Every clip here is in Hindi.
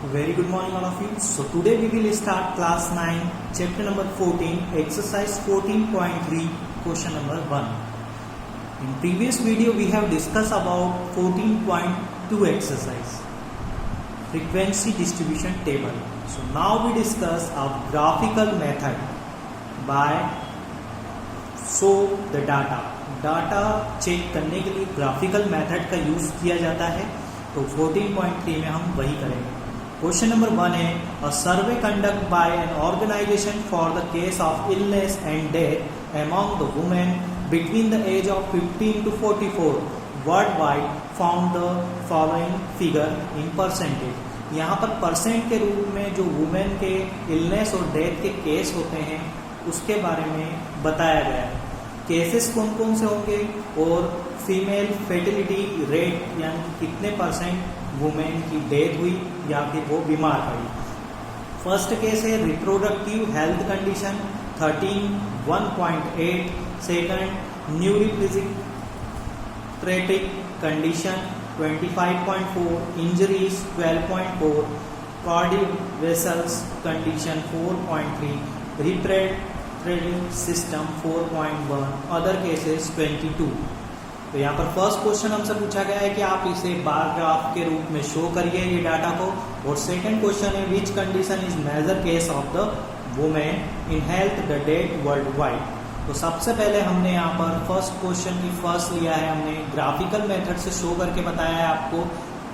Very good morning all of you. So today we will start class 9 chapter number 14 exercise 14.3 question number 1. In previous video we have discussed about 14.2 exercise frequency distribution table. So now we discuss a graphical method by show the data check करने के लिए ग्राफिकल मेथड का यूज किया जाता है. तो 14.3 में हम वही करेंगे. क्वेश्चन नंबर 1 है a survey conduct by an organisation for the case of illness and death among the women between the age of 15 to 44 world wide found the following figure in percentage. यहाँ पर परसेंट के रूप में जो वुमेन के इलनेस और डेथ के केस होते हैं उसके बारे में बताया गया है. केसेस कौन कौन से होंगे और फीमेल फेर्टिलिटी रेट यानी कितने परसेंट वुमेन की डेथ हुई या फिर वो बीमार पड़ी. फर्स्ट केस है reproductive health condition 13 1.8. Second neurologic condition 25.4. Injuries 12.4. Cardiovascular condition 4.3. Reproductive system 4.1. Other cases 22. तो यहाँ पर फर्स्ट क्वेश्चन हमसे पूछा गया है कि आप इसे बार ग्राफ के रूप में शो करिए ये डाटा को. और सेकंड क्वेश्चन है which condition is major case of the women in health the that world wide. तो सबसे पहले हमने यहाँ पर फर्स्ट क्वेश्चन की फर्स्ट लिया है, हमने ग्राफिकल मेथड से शो करके बताया है आपको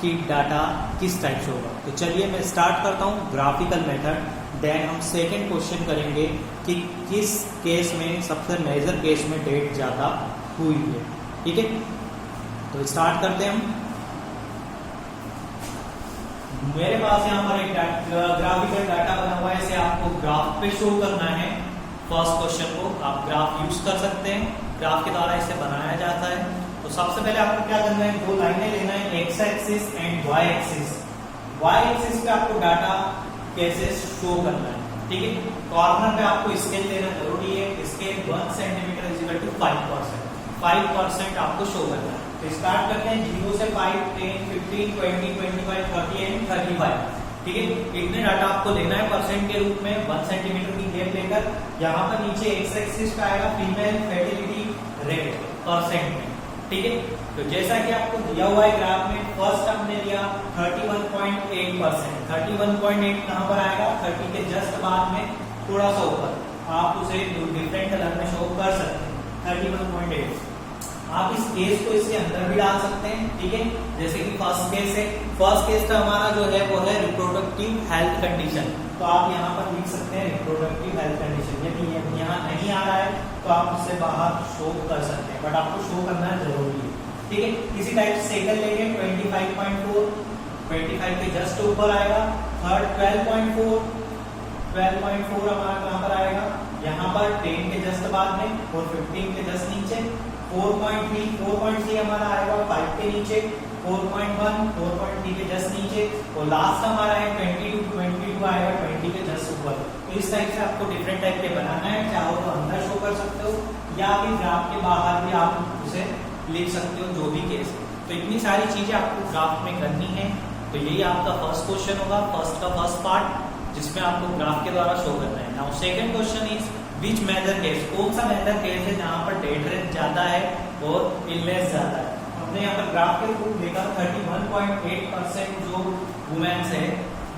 कि डाटा किस टाइप से होगा. तो चलिए मैं स्टार्ट करता हूँ ग्राफिकल मेथड. देन हम सेकेंड क्वेश्चन करेंगे कि किस केस में सबसे मेजर केस में डेट ज़्यादा हुई है. ठीक है, तो स्टार्ट करते हैं हम. मेरे पास यहाँ पर एक ग्राफिकल डाटा बना हुआ है, इसे आपको ग्राफ पे शो करना है. फर्स्ट क्वेश्चन को आप ग्राफ यूज कर सकते हैं, ग्राफ के द्वारा इसे बनाया जाता है. तो सबसे पहले आपको क्या करना है, दो लाइनें लेना है, X axis and Y axis. Y axis पे आपको डाटा कैसे शो करना है. ठीक है, कॉर्नर पे आपको स्केल लेना जरूरी है. Scale 1 centimetre is equal to 5% आपको शो करना है. तो स्टार्ट करते हैं 0 से 5, 10, 15, 20, 25, 30 एंड 35. ठीक है, इतने डाटा आपको लेना है परसेंट के रूप में 1 सेंटीमीटर की गैप लेकर. यहाँ पर नीचे एक्स एक्सिस पे आएगा फीमेल फर्टिलिटी रेट परसेंट में. ठीक है, तो जैसा कि आपको दिया हुआ है ग्राफ में, फर्स्ट हमने लिया 31.8%. 31.8 कहाँ पर आएगा, 30 के जस्ट बाद में थोड़ा सा ऊपर. आप उसे डिफरेंट कलर में शो कर सकते हैं. 31.8 आप इस केस को इसके अंदर भी डाल सकते हैं. ठीक है, जैसे कि फर्स्ट केस है. फर्स्ट केस का हमारा जो है वो है रिप्रोडक्टिव हेल्थ कंडीशन. तो आप यहाँ पर लिख सकते हैं रिप्रोडक्टिव हेल्थ कंडीशन. यदि यहाँ नहीं आ रहा है तो आप उससे बाहर शो कर सकते हैं, बट आपको शो करना जरूरी है. ठीक है, इसी टाइप से सेकंड लेंगे 25.4. 25 के जस्ट ऊपर आएगा. थर्ड 12.4 हमारा कहाँ पर आएगा, यहाँ पर 10 के जस्ट बाद में, और 15 के जस्ट नीचे. 4.3 हमारा आएगा 5 के नीचे. 4.3 के जस्ट नीचे. और लास्ट हमारा है 22 आएगा 20 के जस्ट ऊपर. तो इस टाइप से आपको डिफरेंट टाइप के बनाना है. चाहो तो अंदर शो कर सकते हो या फिर ग्राफ के बाहर भी आप उसे लिख सकते हो, जो भी केस है. तो इतनी सारी चीजें आपको ग्राफ में करनी है. तो यही आपका फर्स्ट क्वेश्चन होगा, फर्स्ट पार्ट, जिसमें आपको ग्राफ के द्वारा शो करना है. Now second question is which major case, कौन सा मेजर केस है जहां पर डेथ रेट ज्यादा है और इलनेस ज्यादा है. हमने यहाँ पर ग्राफ के रूप देखा 31.8% जो वुमेन्स है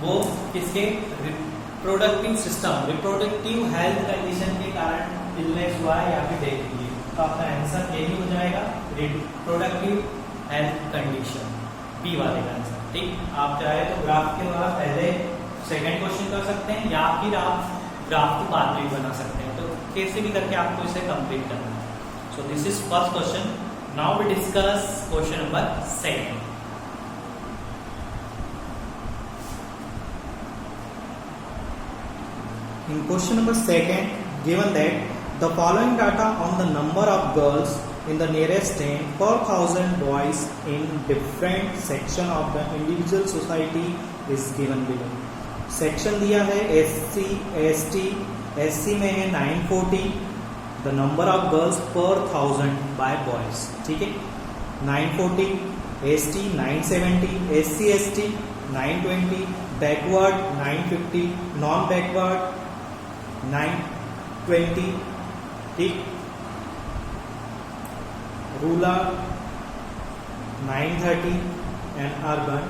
वो किसके reproductive system, reproductive health condition के कारण इलनेस हुआ है या फिर डेथ हुई है. तो आपका आंसर यही हो जाएगा रिप्रोडक्टिव हेल्थ कंडीशन, बी वाले का आंसर. ठीक, आप चाहे तो ग्राफ के द्वारा पहले सेकेंड क्वेश्चन कर सकते हैं या फिर आप ग्राफ को बाद में बना सकते हैं. तो कैसे भी करके आपको इसे कंप्लीट करना है. So this is first question. Now we discuss question number second. In question number second, given that the following data on the number of girls in the nearest 10 per 1000 boys in different section of the individual society is given below. Section दिया है SC, ST. SC में है 940 द नंबर ऑफ गर्ल्स पर 1000 बाय बॉयज. ठीक है, 940 ST 970, SC ST 920, backward 950, non backward 920, ठीक, रूरल 930 एंड अर्बन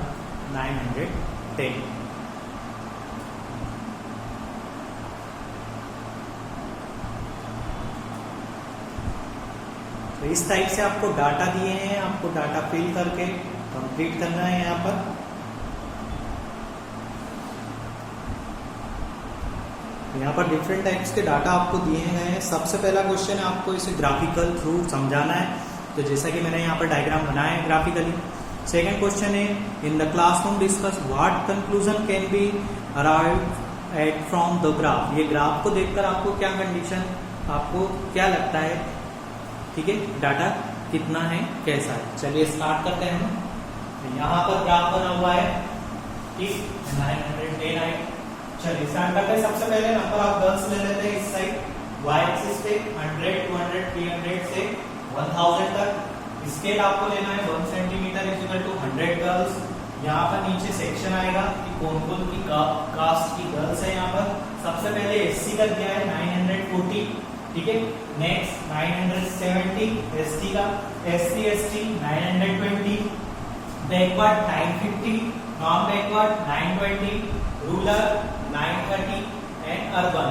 910। तो इस टाइप से आपको डाटा दिए हैं, आपको डाटा फिल करके कंप्लीट करना है। यहाँ पर डिफरेंट टाइप्स के डाटा आपको दिए गए हैं। सबसे पहला क्वेश्चन है आपको इसे ग्राफिकल थ्रू समझाना है, तो जैसा कि मैंने यहाँ पर डायग्राम बनाया है ग्राफिकली। सेकेंड क्वेश्चन है in the classroom discuss what conclusion can be arrive at from the graph. ये ग्राफ को देखकर आपको क्या कंडीशन, आपको क्या लगता है, ठीक है, डाटा कितना है, कैसा है। चलिए स्टार्ट करते हैं हम। यहाँ पर ग्राफ बना हुआ है, ठीक, 910 है। चलिए स्टार्ट करते हैं। सबसे पहले नंबर ऑफ गर्ल्स ले लेते हैं इस साइड y एक्सिस पे 100, 200, 300 से 1000 तक। स्केल आपको लेना है 1 centimetre is equal to 100 girls. यहाँ पर नीचे सेक्शन आएगा कि कौन कौन की कास्ट की गर्ल्स है। यहाँ पर सबसे पहले SC कर दिया है 940, ठीक है। नेक्स्ट 970 ST का, SC ST 920, backward 950, non backward 920, rural 930 and urban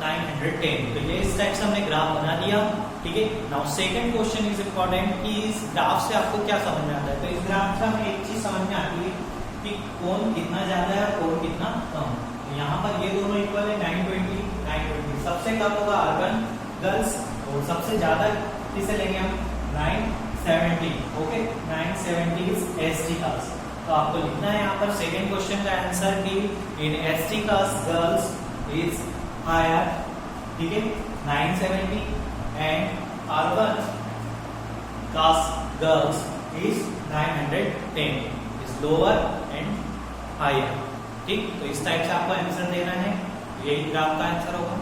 910। तो ये इस टाइप से हमने ग्राफ बना दिया, ठीक है। Now second question is important कि इस ग्राफ से आपको क्या समझ में आता है। तो इस ग्राफ से हमें एक चीज समझ में आती है कि कौन कितना ज्यादा है और कौन कितना कम। तो यहाँ पर ये दोनों इक्वल है 920, 920। सबसे कम होगा अर्बन गर्ल्स और सबसे ज्यादा किसे लेंगे हम 970, ओके। 970 is ST cast. तो आपको लिखना है यहाँ पर सेकेंड क्वेश्चन का आंसर कि in ST caste girls is higher, ठीक है, 970 and urban caste girls is 910 is lower and higher, ठीक। तो इस टाइप से आपको आंसर देना है, यही ग्राफ का आंसर होगा।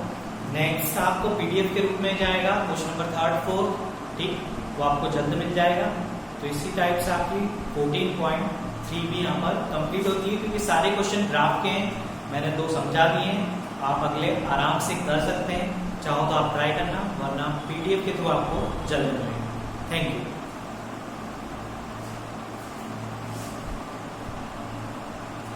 नेक्स्ट आपको PDF के रूप में जाएगा क्वेश्चन नंबर 3, 4, ठीक, वो आपको जल्द मिल जाएगा। तो इसी टाइप से आपकी 14.3 भी यहाँ पर कंप्लीट होती है, क्योंकि सारे क्वेश्चन ग्राफ के हैं। मैंने 2 समझा दिए हैं, आप अगले आराम से कर सकते हैं। चाहो तो आप ट्राई करना, वरना PDF के थ्रू आपको जल्द मिलेगा। Thank you.